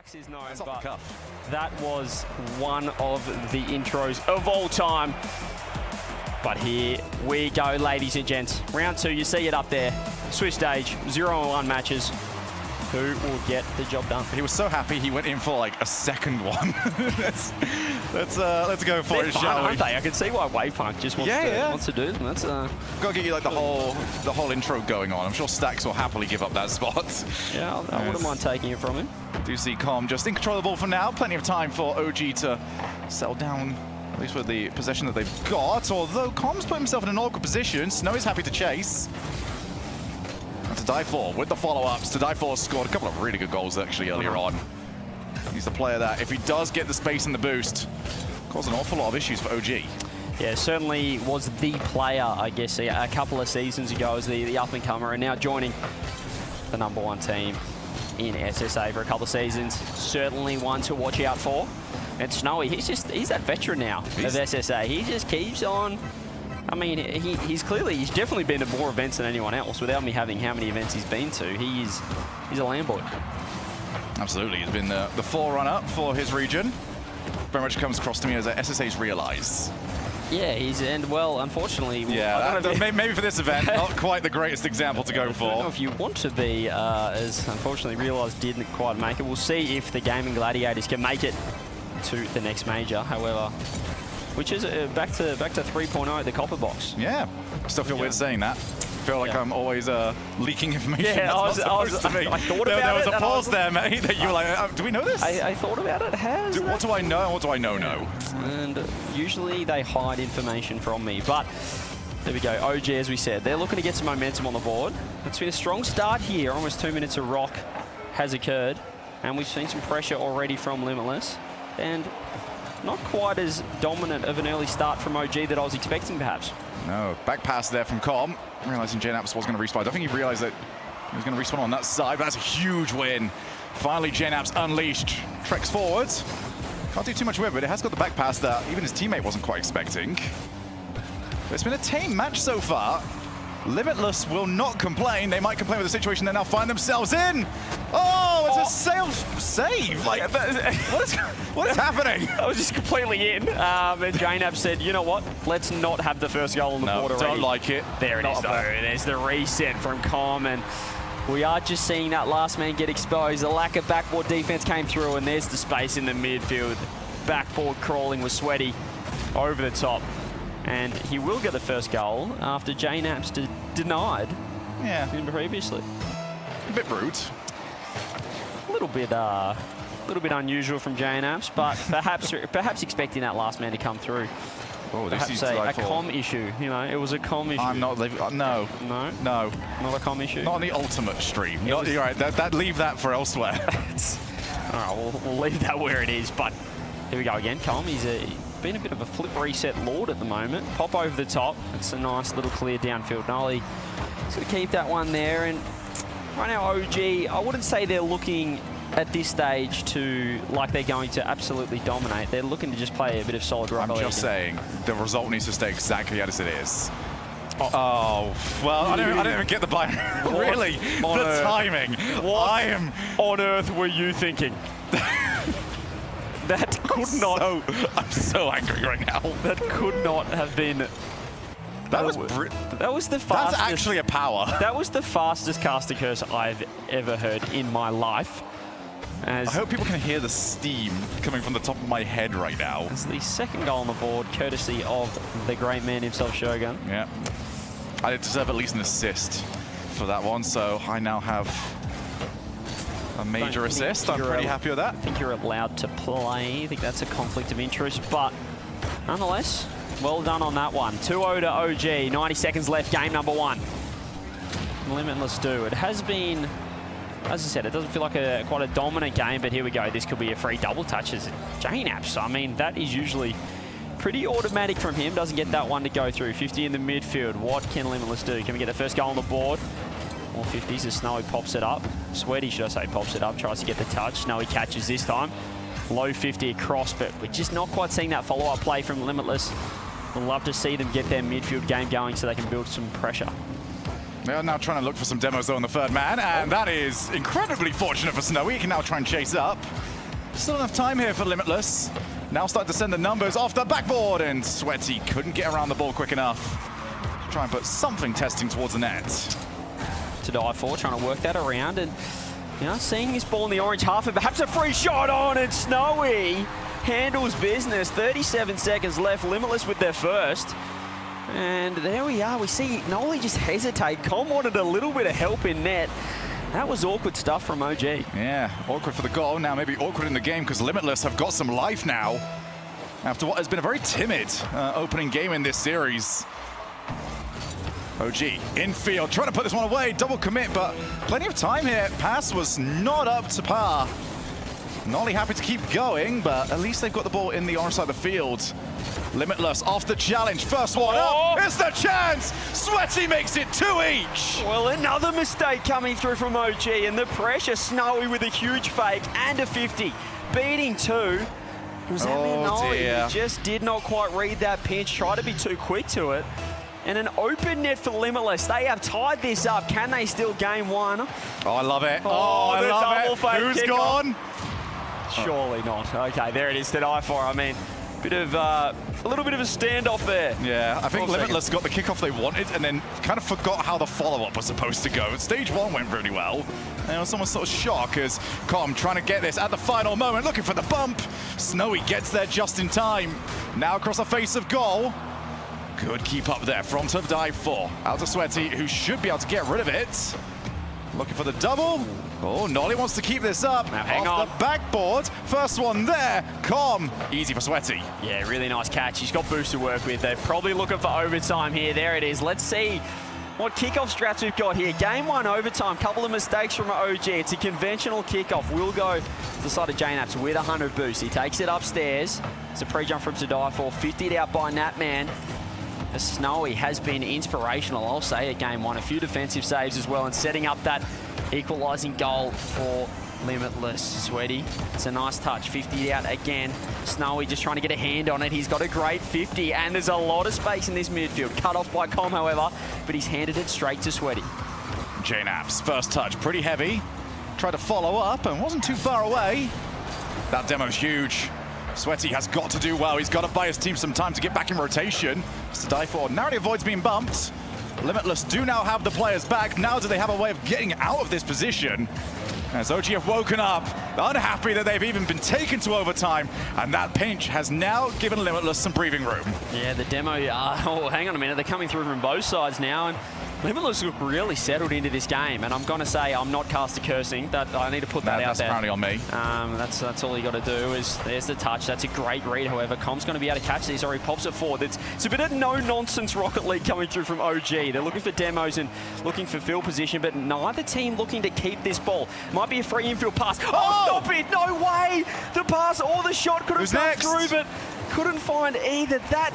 Jax is known, That's off the cuff. That was one of the intros of all time. But here we go, ladies and gents. Round 2, you see it up there. Switch stage, 0-1 matches. Who will get the job done? He was so happy he went in for like a second one. let's go for it, shall we? Aren't they? I can see why Wavepunk just wants to do them. That's gotta get you like the whole intro going on. I'm sure Stacks will happily give up that spot. Yeah, I wouldn't mind taking it from him. Do see Com just in control of the ball for now. Plenty of time for OG to settle down, at least with the possession that they've got. Although Com's put himself in an awkward position. Snowy's happy to chase. And to die for with the follow-ups. To die for scored a couple of really good goals actually earlier on. He's the player that, if he does get the space and the boost, cause an awful lot of issues for OG. Yeah, certainly was the player, I guess, a couple of seasons ago as the up-and-comer, and now joining the #1 team in SSA for a couple of seasons. Certainly one to watch out for. And Snowy, he's that veteran now of SSA. He just keeps on. I mean, he's definitely been to more events than anyone else. Without me having how many events he's been to, he's a Lamboy. Absolutely, he's been the forerunner for his region. Very much comes across to me as a SSA's Realize. Yeah, well, unfortunately... Yeah, maybe for this event, not quite the greatest example to go for. I don't know if you want to be, as unfortunately Realize didn't quite make it. We'll see if the Gaming Gladiators can make it to the next major, however, which is back to 3.0 at the Copper Box. Yeah, still feel weird saying that. Feel like I'm always leaking information. Yeah, I thought about it. There was a pause there, mate, that you were like, do we know this? I thought about it. What do I know and what do I know? And usually they hide information from me, but there we go. OG, as we said, they're looking to get some momentum on the board. It's been a strong start here. Almost 2 minutes of rock has occurred, and we've seen some pressure already from Limitless, and not quite as dominant of an early start from OG that I was expecting, perhaps. No, back pass there from Com. Realizing Gen.G was going to respawn. I don't think he realized that he was going to respawn on that side, but that's a huge win. Finally, Gen.G unleashed. Treks forwards. Can't do too much with it, but it has got the back pass that even his teammate wasn't quite expecting. But it's been a tame match so far. Limitless will not complain. They might complain with the situation they now find themselves in. Oh, it's a save. Like, what is happening? I was just completely in. And J-Nab said, you know what? Let's not have the first goal on the board already. Don't like it. There it is, though. There's the reset from Com, and we are just seeing that last man get exposed. The lack of backboard defense came through, and there's the space in the midfield. Backboard crawling was Sweaty over the top. And he will get the first goal after J-Naps denied him previously. A bit rude. A little bit unusual from J-Naps, but perhaps expecting that last man to come through. Oh, perhaps a Com issue. You know, it was a Com issue. I'm not leaving. No. Not a Com issue. Not on the ultimate stream. You're right. Leave that for elsewhere. All right, we'll leave that where it is. But here we go again. Com, he's been a bit of a flip reset lord at the moment. Pop over the top. It's a nice little clear downfield nollie. So keep that one there. And right now, OG, I wouldn't say they're looking at this stage to like they're going to absolutely dominate. They're looking to just play a bit of solid rugby. I'm just saying the result needs to stay exactly as it is. Oh, well, I don't even get the buy. Really? The timing. What on earth were you thinking? That could not. I'm so angry right now. That could not have been. That was the fastest. That's actually a power. That was the fastest caster curse I've ever heard in my life. I hope people can hear the steam coming from the top of my head right now. It's the second goal on the board, courtesy of the great man himself, Shogun. Yeah. I deserve at least an assist for that one, so I now have a major assist. I'm pretty happy with that. I think you're allowed to play. I think that's a conflict of interest, but nonetheless, well done on that one. 2-0 to OG, 90 seconds left, game #1. Limitless do. It has been, as I said, it doesn't feel like quite a dominant game, but here we go. This could be a free double touch as J-Naps. I mean, that is usually pretty automatic from him. Doesn't get that one to go through. 50 in the midfield. What can Limitless do? Can we get the first goal on the board? More 50s as Snowy pops it up. Sweaty, should I say, pops it up. Tries to get the touch. Snowy catches this time. Low 50 across, but we're just not quite seeing that follow-up play from Limitless. We'll love to see them get their midfield game going so they can build some pressure. They're now trying to look for some demos though on the third man, and that is incredibly fortunate for Snowy. He can now try and chase up. Still enough time here for Limitless. Now starting to send the numbers off the backboard, and Sweaty couldn't get around the ball quick enough to try and put something testing towards the net. To die for, trying to work that around, and you know, seeing this ball in the orange half, and perhaps a free shot on, and Snowy handles business. 37 seconds left, Limitless with their first. And there we are, we see Noli just hesitate. Com wanted a little bit of help in net. That was awkward stuff from OG. Yeah, awkward for the goal. Now maybe awkward in the game because Limitless have got some life now after what has been a very timid opening game in this series. OG infield, trying to put this one away, double commit, but plenty of time here. Pass was not up to par. Nolly happy to keep going, but at least they've got the ball in the orange side of the field. Limitless off the challenge, first one up, it's the chance! Sweaty makes it 2 each! Well, another mistake coming through from OG, and the pressure, Snowy with a huge fake and a 50, beating 2. It was Nolly who just did not quite read that pinch, tried to be too quick to it. And an open net for Limitless. They have tied this up. Can they still gain one? Oh, I love it. Oh, I love it. Who's gone? Surely not. Okay, there it is to die for. I mean, a little bit of a standoff there. Yeah, I think Limitless got the kickoff they wanted and then kind of forgot how the follow-up was supposed to go. Stage 1 went really well. And it was almost sort of shock as Com trying to get this at the final moment, looking for the bump. Snowy gets there just in time. Now across the face of goal. Good keep up there from to dive for. Out to Sweaty, who should be able to get rid of it. Looking for the double. Oh, Nolly wants to keep this up. Now hang on. The backboard. First one there. Com. Easy for Sweaty. Yeah, really nice catch. He's got boost to work with. They're probably looking for overtime here. There it is. Let's see what kickoff strats we've got here. Game 1 overtime. Couple of mistakes from OG. It's a conventional kickoff. We'll go to the side of J-Naps with 100 boost. He takes it upstairs. It's a pre-jump from to die for. 50'd out by Natman. Snowy has been inspirational, I'll say, at Game 1. A few defensive saves as well, and setting up that equalising goal for Limitless. Sweaty, it's a nice touch. 50 out again. Snowy just trying to get a hand on it. He's got a great 50, and there's a lot of space in this midfield. Cut off by Com, however, but he's handed it straight to Sweaty. J-Naps, first touch, pretty heavy. Tried to follow up and wasn't too far away. That demo's huge. Sweaty has got to do well. He's got to buy his team some time to get back in rotation. It's to die for. Narrowly avoids being bumped. Limitless do now have the players back. Now do they have a way of getting out of this position? As OG have woken up, unhappy that they've even been taken to overtime, and that pinch has now given Limitless some breathing room. Yeah, the demo, oh, hang on a minute, they're coming through from both sides now, and Limitless look really settled into this game, and I'm going to say I'm not caster cursing. That I need to put that out there. That's apparently on me. That's all you got to do is, there's the touch. That's a great read, however. Com's going to be able to catch these, or he pops it forward. It's a bit of no-nonsense Rocket League coming through from OG. They're looking for demos and looking for field position, but neither team looking to keep this ball. Might be a free infield pass. Oh, stop it! No way! The pass or the shot could have come through, but couldn't find either. That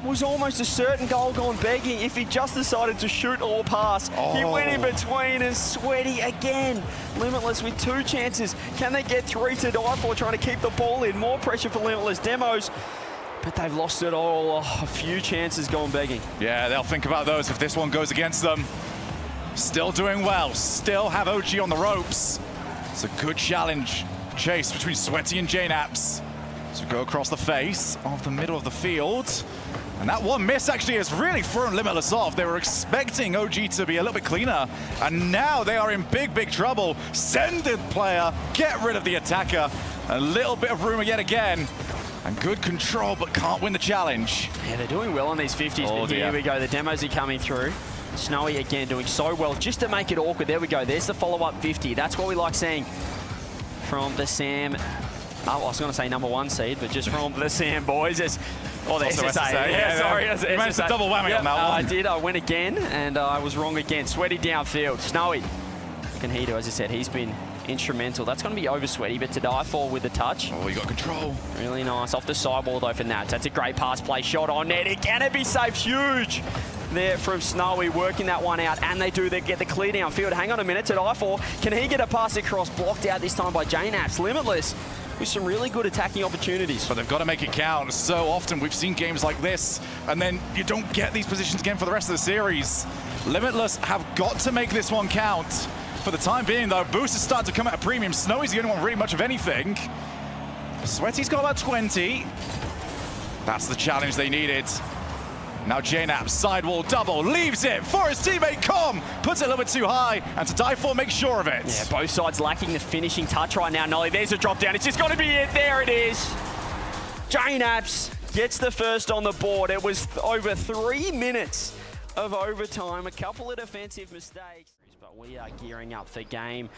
was almost a certain goal gone begging if he just decided to shoot or pass. He went in between, and Sweaty again. Limitless with 2 chances. Can they get 3 to die for, trying to keep the ball in? More pressure for Limitless. Demos, but they've lost it all. A few chances gone begging. Yeah, they'll think about those if this one goes against them. Still doing well. Still have OG on the ropes. It's a good challenge. Chase between Sweaty and J-Naps. So go across the face of the middle of the field. And that one miss actually has really thrown Limitless off. They were expecting OG to be a little bit cleaner, and now they are in big, big trouble. Send the player, get rid of the attacker. A little bit of room yet again. And good control, but can't win the challenge. Yeah, they're doing well on these 50s, but here we go. The demos are coming through. Snowy again doing so well just to make it awkward. There we go. There's the follow-up 50. That's what we like seeing from the Sam. I was going to say #1 seed, but just from the Sam boys. Or the SSA. Yeah, sorry. You managed to double whammy on that one. I did. I went again, and I was wrong again. Sweaty downfield. Snowy. Can he do? As I said, he's been instrumental. That's going to be over Sweaty, but to die for with the touch. Oh, you got control. Really nice. Off the sidewall, though, for Nats. That's a great pass play. Shot on net. It can be safe. Huge there from Snowy, working that one out, and they do. They get the clear downfield. Hang on a minute. To die for. Can he get a pass across? Blocked out this time by J-Naps. Limitless with some really good attacking opportunities. But they've got to make it count. So often we've seen games like this, and then you don't get these positions again for the rest of the series. Limitless have got to make this one count. For the time being, though, boost is starting to come at a premium. Snowy's the only one really much of anything. Sweaty's got about 20. That's the challenge they needed. Now JNAP, sidewall double, leaves it for his teammate Com. Puts it a little bit too high, and to die for makes sure of it. Yeah, both sides lacking the finishing touch right now. Nolly, there's a drop down. It's just got to be it. There it is. JNAPs gets the first on the board. It was over 3 minutes of overtime. A couple of defensive mistakes. But we are gearing up for game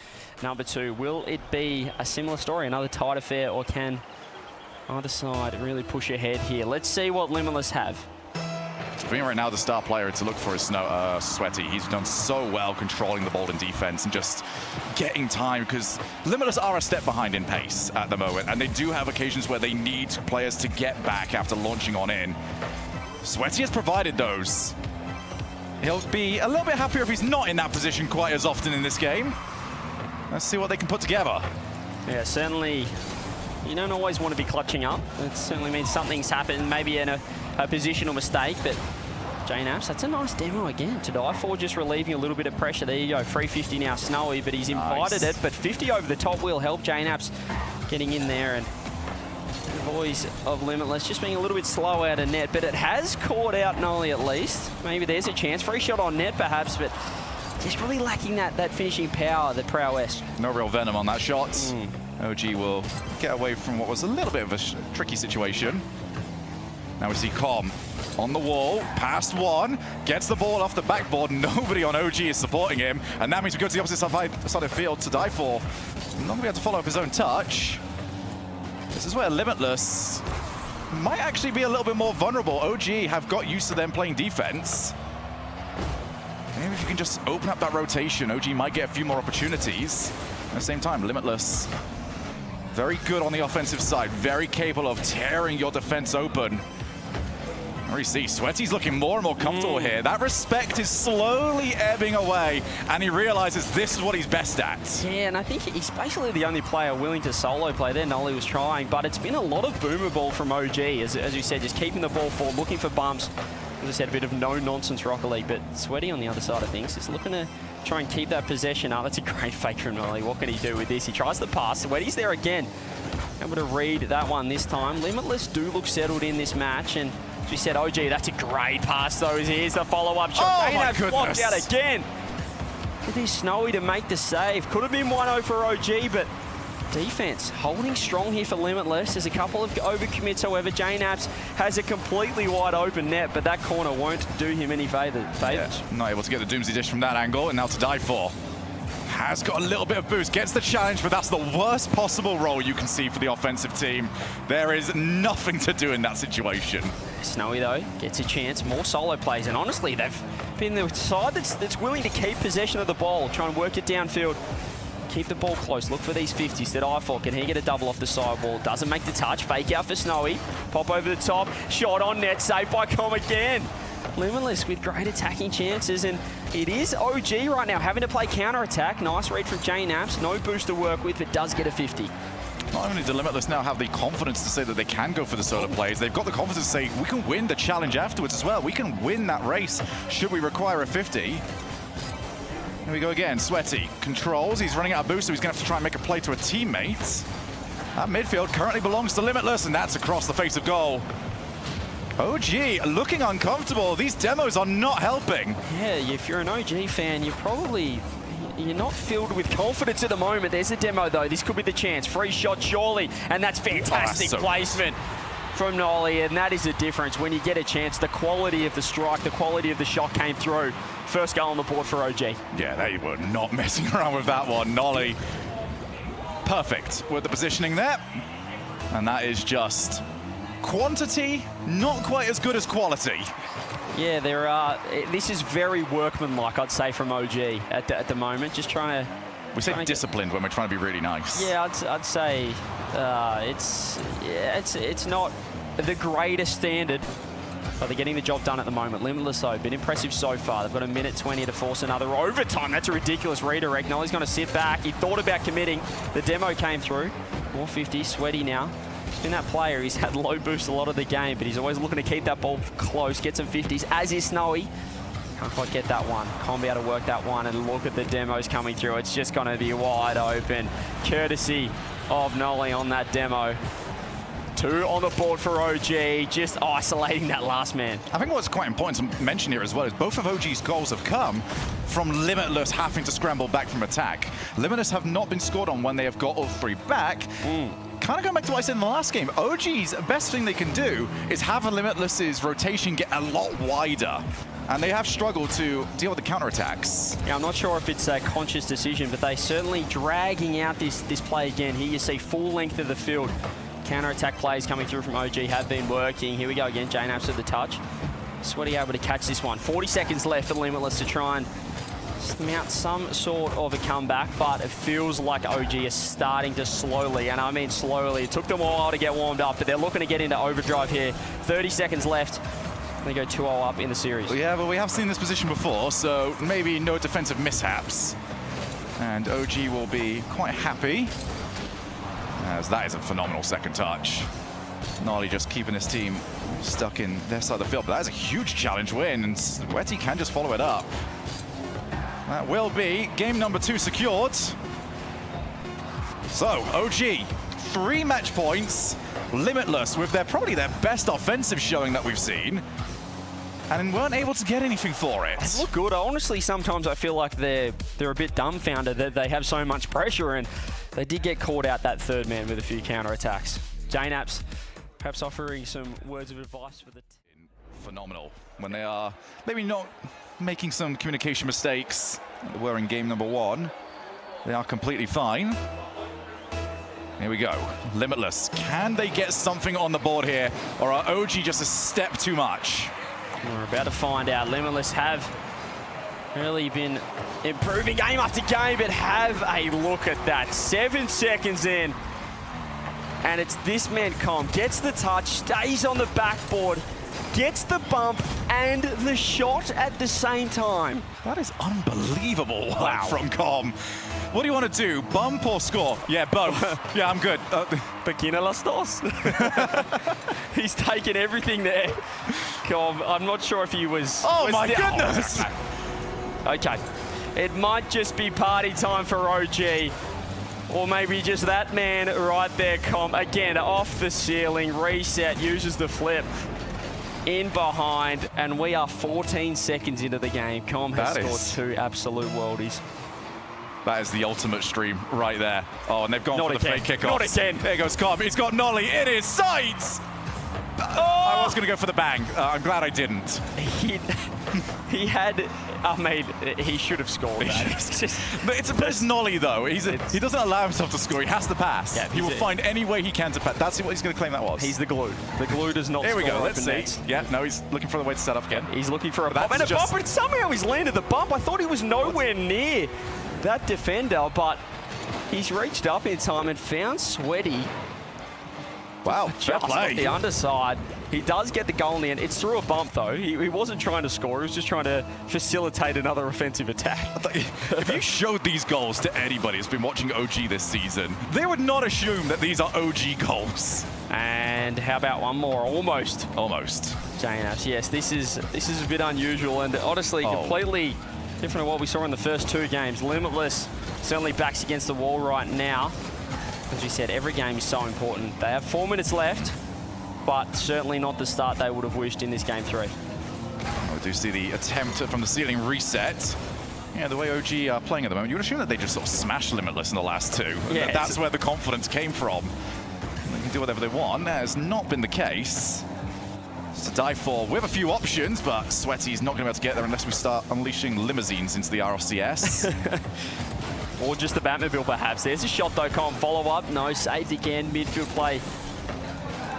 number 2. Will it be a similar story, another tight affair, or can either side really push ahead here? Let's see what Limitless have. For me right now, the star player to look for is Sweaty. He's done so well controlling the ball in defense and just getting time, because Limitless are a step behind in pace at the moment, and they do have occasions where they need players to get back after launching on in. Sweaty has provided those. He'll be a little bit happier if he's not in that position quite as often in this game. Let's see what they can put together. Yeah, certainly you don't always want to be clutching up. It certainly means something's happened, maybe in a positional mistake, but JNAPs, that's a nice demo again to die for, just relieving a little bit of pressure. There you go, 350 now, Snowy, but he's invited it, but 50 over the top will help JNAPs getting in there, and the boys of Limitless just being a little bit slow out of net, but it has caught out Nolly at least. Maybe there's a chance, free shot on net perhaps, but just really lacking that finishing power, the prowess. No real venom on that shot. OG will get away from what was a little bit of a tricky situation. Now we see Com on the wall, past one, gets the ball off the backboard. Nobody on OG is supporting him, and that means we go to the opposite side of field to die for. Not going to be able to follow up his own touch. This is where Limitless might actually be a little bit more vulnerable. OG have got used to them playing defense. Maybe if you can just open up that rotation, OG might get a few more opportunities. At the same time, Limitless, very good on the offensive side, very capable of tearing your defense open. We see Sweaty's looking more and more comfortable here. That respect is slowly ebbing away, and he realizes this is what he's best at. Yeah, and I think he's basically the only player willing to solo play there. Nolly was trying, but it's been a lot of boomer ball from OG, as you said, just keeping the ball forward, looking for bumps. As I said, a bit of no-nonsense Rocket League, but Sweaty on the other side of things is looking to try and keep that possession up. That's a great fake from Nolly. What can he do with this? He tries the pass. Sweaty's there again. Able to read that one this time. Limitless do look settled in this match, and as we said, OG, that's a great pass, though. Here's the follow-up shot. Oh, my goodness. Blocked out again. It is Snowy to make the save. Could have been 1-0 for OG, but defense holding strong here for Limitless. There's a couple of overcommits, however. JNAPs has a completely wide open net, but that corner won't do him any favors. Yeah, not able to get the Doomsday Dish from that angle, and now to die for. Has got a little bit of boost, gets the challenge, but that's the worst possible role you can see for the offensive team. There is nothing to do in that situation. Snowy, though, gets a chance. More solo plays, and honestly, they've been the side that's willing to keep possession of the ball, try and work it downfield. Keep the ball close, look for these 50s that I4. Can he get a double off the sidewall? Doesn't make the touch, fake out for Snowy. Pop over the top, shot on net, saved by Com again. Limitless with great attacking chances, and it is OG right now having to play counter-attack. Nice read from JNAPs, no boost to work with, but does get a 50. Not only do Limitless now have the confidence to say that they can go for the solo plays, they've got the confidence to say, we can win the challenge afterwards as well. We can win that race should we require a 50. Here we go again, Sweaty controls, he's running out of boost, so he's gonna have to try and make a play to a teammate. That midfield currently belongs to Limitless, and that's across the face of goal. OG looking uncomfortable. These demos are not helping. Yeah, if you're an OG fan, you're not filled with confidence at the moment. There's a demo, though. This could be the chance. Free shot, surely. And that's fantastic placement from Nolly, and that is the difference. When you get a chance, the quality of the strike, the quality of the shot came through. First goal on the board for OG. Yeah, they were not messing around with that one. Nolly, perfect with the positioning there. And that is just quantity, not quite as good as quality. Yeah, this is very workmanlike, I'd say, from OG at the moment. Just trying to... We say disciplined when we're trying to be really nice. Yeah, I'd say it's not the greatest standard, but they're getting the job done at the moment. Limitless, though, been impressive so far. They've got a minute 20 to force another overtime. That's a ridiculous redirect. Nolly's going to sit back. He thought about committing. The demo came through. More 50, Sweaty now. He's been that player. He's had low boost a lot of the game, but he's always looking to keep that ball close, get some 50s, as is Snowy. Can't quite get that one. Can't be able to work that one, and look at the demos coming through. It's just going to be wide open. Courtesy of Nolly on that demo. 2 on the board for OG, just isolating that last man. I think what's quite important to mention here as well is both of OG's goals have come from Limitless having to scramble back from attack. Limitless have not been scored on when they have got all 3 back. Kind of going back to what I said in the last game, OG's best thing they can do is have a Limitless's rotation get a lot wider. And they have struggled to deal with the counterattacks. Yeah, I'm not sure if it's a conscious decision, but they certainly dragging out this play again. Here you see full length of the field. Counter-attack plays coming through from OG have been working. Here we go again, J-Naps at the touch. Sweaty able to catch this one. 40 seconds left for Limitless to try and mount some sort of a comeback, but it feels like OG is starting to slowly, and I mean slowly. It took them a while to get warmed up, but they're looking to get into overdrive here. 30 seconds left. They go 2-0 up in the series. Yeah, but we have seen this position before, so maybe no defensive mishaps. And OG will be quite happy, as that is a phenomenal second touch. Gnarly just keeping his team stuck in their side of the field, but that is a huge challenge win, and Sweaty can just follow it up. That will be game number 2 secured. So, OG, 3 match points. Limitless with probably their best offensive showing that we've seen. And weren't able to get anything for it. They look good. Honestly, sometimes I feel like they're a bit dumbfounded that they have so much pressure, and they did get caught out that third man with a few counterattacks. J-Naps perhaps offering some words of advice for the team. Phenomenal. When they are maybe not making some communication mistakes that they were in game number 1, they are completely fine. Here we go. Limitless. Can they get something on the board here, or are OG just a step too much? We're about to find out. Limitless have really been improving game after game, but have a look at that. 7 seconds in, and it's this man, Com, gets the touch, stays on the backboard, gets the bump and the shot at the same time. That is unbelievable. Wow. From Com. What do you want to do? Bump or score? Yeah, both. Yeah, I'm good. Pequeña las dos. He's taken everything there. Com, I'm not sure if he was... Oh, my goodness! Okay. It might just be party time for OG. Or maybe just that man right there, Com. Again, off the ceiling, reset, uses the flip. In behind, and we are 14 seconds into the game. Com has scored 2 absolute worldies. That is the ultimate stream right there. Oh, and they've gone for the fake kickoff. Not again. There goes Com. He's got Nolly in his sights. I was going to go for the bang. I'm glad I didn't. He had... I mean, he should have scored that. It's Nolly, though. He doesn't allow himself to score. He has to pass. Yeah, he will find any way he can to pass. That's what he's going to claim that was. He's the glue. The glue does not score. Here we go. Let's see. Nets. Yeah, no, he's looking for the way to set up again. He's looking for a bump. And a bump, but somehow he's landed the bump. I thought he was nowhere near that defender, but he's reached up in time and found Sweaty. Wow, fair play. Off the underside. He does get the goal in the end. It's through a bump, though. He wasn't trying to score. He was just trying to facilitate another offensive attack. If you showed these goals to anybody who's been watching OG this season, they would not assume that these are OG goals. And how about one more? Almost. Almost. J-Naps, yes, this is a bit unusual and honestly completely different to what we saw in the first 2 games. Limitless certainly backs against the wall right now. As we said, every game is so important. They have 4 minutes left, but certainly not the start they would have wished in this game 3. We do see the attempt from the ceiling reset. Yeah, the way OG are playing at the moment, you would assume that they just sort of smashed Limitless in the last 2. Yeah, that's where the confidence came from. They can do whatever they want. That has not been the case. It's to die for with a few options, but Sweaty's not going to be able to get there unless we start unleashing limousines into the RLCS. Or just the Batmobile, perhaps. There's a shot, though, Com. Follow-up. No, saved again. Midfield play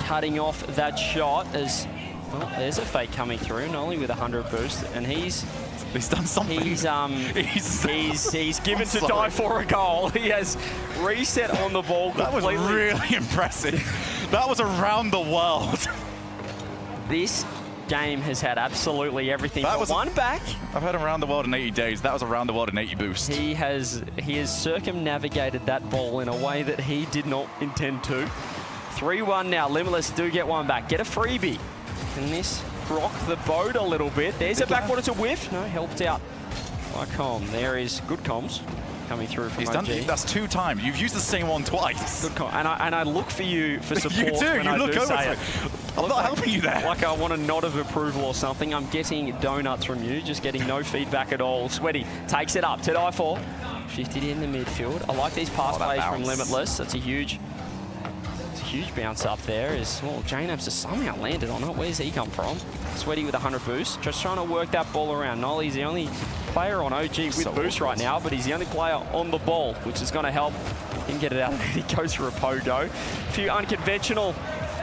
cutting off that shot as... Well, there's a fake coming through, not only with 100 boost, and he's done something. He's given to die for a goal. He has reset on the ball completely. That was really impressive. That was around the world. This game has had absolutely everything. That was one back. I've had around the world in 80 days. That was around the world in 80 boost. He has circumnavigated that ball in a way that he did not intend to. 3-1 now. Limitless do get one back. Get a freebie. Can this rock the boat a little bit? There's a backwater to whiff. No, helped out by Com. There is good comms. coming through from He's OG. done, that's 2 times. You've used the same one twice. Good call. And I look for you for support. You do. When You I look do over say to it. me. I'm not helping you there. Like I want a nod of approval or something. I'm getting donuts from you, just getting no feedback at all. Sweaty takes it up to die for. Shifted in the midfield. I like these pass plays from Limitless. That's a huge bounce up there. Well, J-Naps has somehow landed on it. Where's he come from? Sweaty with 100 boost. Just trying to work that ball around. Nolly's the only player on OG with boost right now, but he's the only player on the ball, which is going to help him get it out. He goes for a pogo. A few unconventional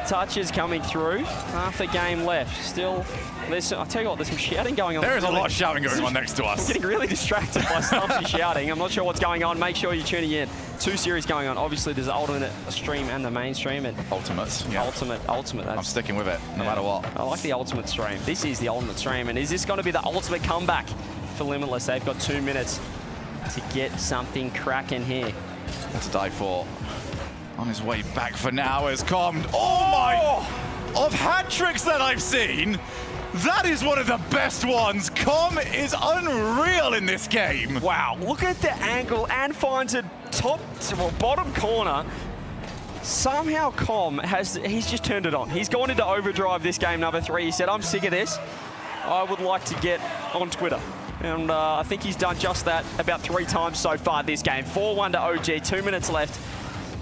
touches coming through. Half the game left. Still, I'll tell you what, there's some shouting going on. There is a lot of shouting going on next to us. I'm getting really distracted by Stumpy shouting. I'm not sure what's going on. Make sure you're tuning in. 2 series going on. Obviously, there's the alternate stream and the main stream. And Ultimate. Yeah. Ultimate. I'm sticking with it, no matter what. I like the ultimate stream. This is the ultimate stream. And is this going to be the ultimate comeback for Limitless? They've got 2 minutes to get something cracking here. To die for. On his way back for now is Commed. Oh my! Of hat tricks that I've seen, that is one of the best ones. Com is unreal in this game. Wow, look at the angle and finds a bottom corner. Somehow Com he's just turned it on. He's gone into overdrive this game number 3. He said, I'm sick of this. I would like to get on Twitter. And I think he's done just that about 3 times so far this game. 4-1 to OG, 2 minutes left.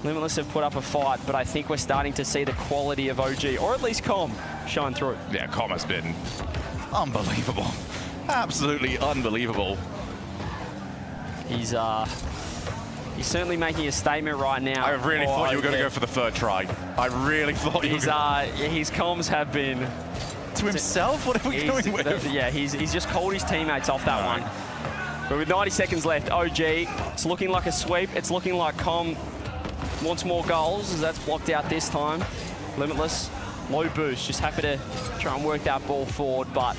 Limitless have put up a fight, but I think we're starting to see the quality of OG, or at least Com, shine through. Yeah, Com has been unbelievable. Absolutely unbelievable. He's certainly making a statement right now. I really thought you were going to go for the 3rd try. I really thought you were going to. His comms have been... To himself? What are we going with? Yeah, he's just called his teammates off that one. But with 90 seconds left, OG, it's looking like a sweep. It's looking like Com wants more goals, as that's blocked out this time. Limitless, low boost, just happy to try and work that ball forward, but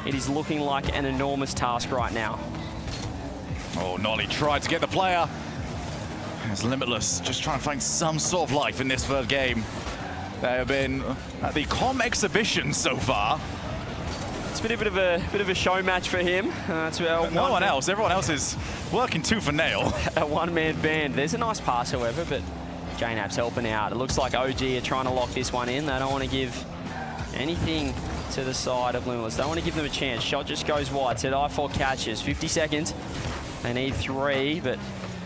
it is looking like an enormous task right now. Oh, Nolly tried to get the player. As Limitless just trying to find some sort of life in this 3rd game. They have been at the Com exhibition so far. It's been a bit of a show match for him. No one else. Everyone else is working tooth and nail. A one-man band. There's a nice pass, however, but J-Naps helping out. It looks like OG are trying to lock this one in. They don't want to give anything to the side of Limitless. They don't want to give them a chance. Shot just goes wide. Said I4 catches. 50 seconds. They need 3, but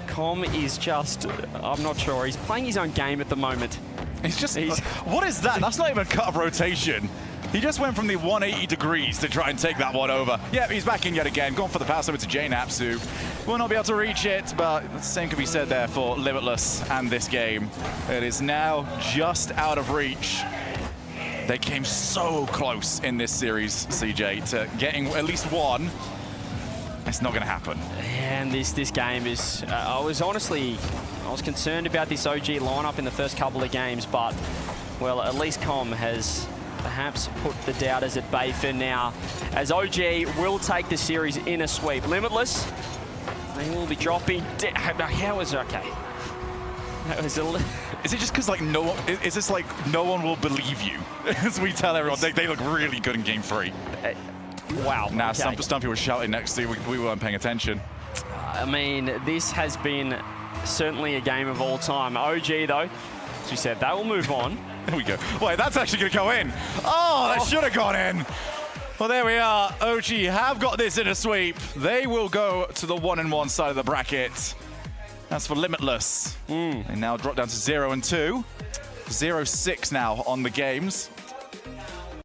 Com is just, I'm not sure. He's playing his own game at the moment. What is that? That's not even a cut of rotation. He just went from the 180 degrees to try and take that one over. Yep, he's back in yet again. Going for the pass over to J-Naps, who will not be able to reach it, but the same could be said there for Limitless and this game. It is now just out of reach. They came so close in this series, CJ, to getting at least one. It's not going to happen. And this game is... I was concerned about this OG lineup in the first couple of games, but, well, at least Com has perhaps put the doubters at bay for now, as OG will take the series in a sweep. Limitless, they will be dropping... How was it? Okay. That was Is it just because, like, is this like no one will believe you? As we tell everyone, they look really good in game 3. Wow. Nah, okay. Stumpy was shouting next to you. We weren't paying attention. I mean, this has been certainly a game of all time. OG, though, as you said, they will move on. There we go. Wait, that's actually going to go in. Oh, that should have gone in. Well, there we are. OG have got this in a sweep. They will go to the 1-1 side of the bracket. That's for Limitless. They now drop down to 0-2. 0-6 now on the games.